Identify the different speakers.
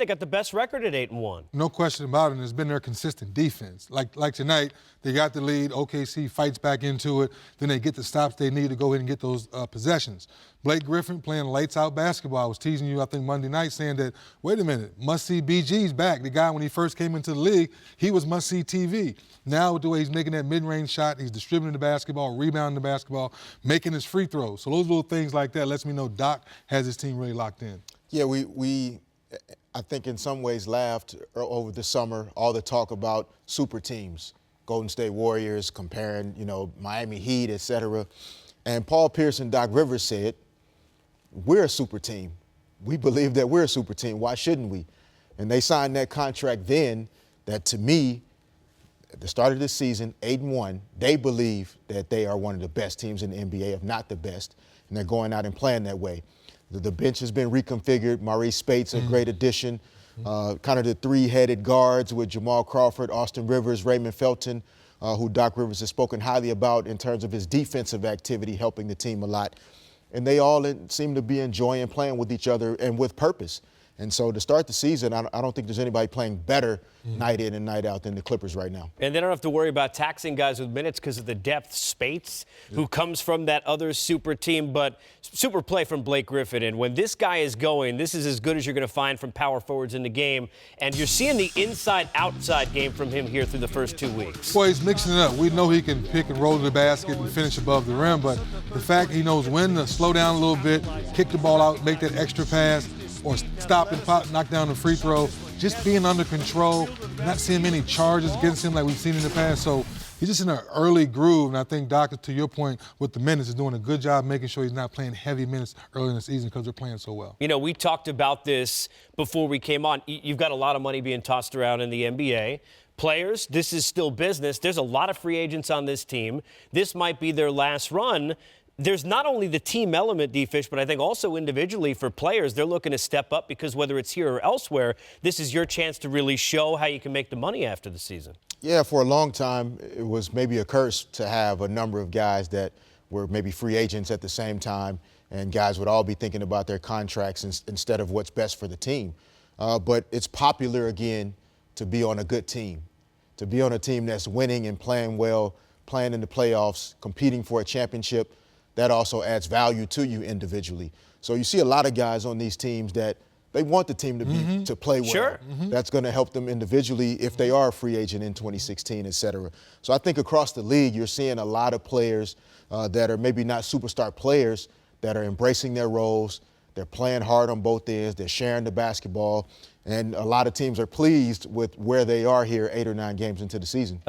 Speaker 1: They got the best record at 8-1.
Speaker 2: No question about it, and it's been their consistent defense. Like tonight, they got the lead, OKC fights back into it, then they get the stops they need to go ahead and get those possessions. Blake Griffin playing lights-out basketball. I was teasing you, I think, Monday night saying that, wait a minute, must-see BG's back. The guy, when he first came into the league, he was must-see TV. Now, with the way he's making that mid-range shot, he's distributing the basketball, rebounding the basketball, making his free throws. So those little things like that lets me know Doc has his team really locked in.
Speaker 3: Yeah, we I think in some ways laughed over the summer, all the talk about super teams, Golden State Warriors, comparing, Miami Heat, et cetera. And Paul Pierce and Doc Rivers said, we're a super team. We believe that we're a super team. Why shouldn't we? And they signed that contract then that, to me, at the start of this season, 8-1, they believe that they are one of the best teams in the NBA, if not the best, and they're going out and playing that way. The bench has been reconfigured. Maurice Spates, a great addition. Kind of the three-headed guards with Jamal Crawford, Austin Rivers, Raymond Felton, who Doc Rivers has spoken highly about in terms of his defensive activity, helping the team a lot. And they all seem to be enjoying playing with each other and with purpose. And so to start the season, I don't think there's anybody playing better night in and night out than the Clippers right now.
Speaker 1: And they don't have to worry about taxing guys with minutes because of the depth. Spates, who comes from that other super team, but super play from Blake Griffin. And when this guy is going, this is as good as you're going to find from power forwards in the game. And you're seeing the inside-outside game from him here through the first 2 weeks.
Speaker 2: Boy, he's mixing it up. We know he can pick and roll to the basket and finish above the rim, but the fact he knows when to slow down a little bit, kick the ball out, make that extra pass, or stop and pop, knock down the free throw, just being under control, not seeing many charges against him like we've seen in the past. So he's just in an early groove, and I think Doc, to your point, with the minutes, is doing a good job making sure he's not playing heavy minutes early in the season because they're playing so well.
Speaker 1: We talked about this before we came on. You've got a lot of money being tossed around in the NBA. Players, this is still business. There's a lot of free agents on this team. This might be their last run. There's not only the team element, D-Fish, but I think also individually for players, they're looking to step up because whether it's here or elsewhere, this is your chance to really show how you can make the money after the season. Yeah,
Speaker 3: for a long time, it was maybe a curse to have a number of guys that were maybe free agents at the same time, and guys would all be thinking about their contracts instead of what's best for the team. But it's popular again to be on a good team, to be on a team that's winning and playing well, playing in the playoffs, competing for a championship. That also adds value to you individually. So you see a lot of guys on these teams that they want the team to play well.
Speaker 1: Sure.
Speaker 3: That's going to help them individually if they are a free agent in 2016, et cetera. So I think across the league, you're seeing a lot of players that are maybe not superstar players that are embracing their roles. They're playing hard on both ends. They're sharing the basketball. And a lot of teams are pleased with where they are here 8 or 9 games into the season.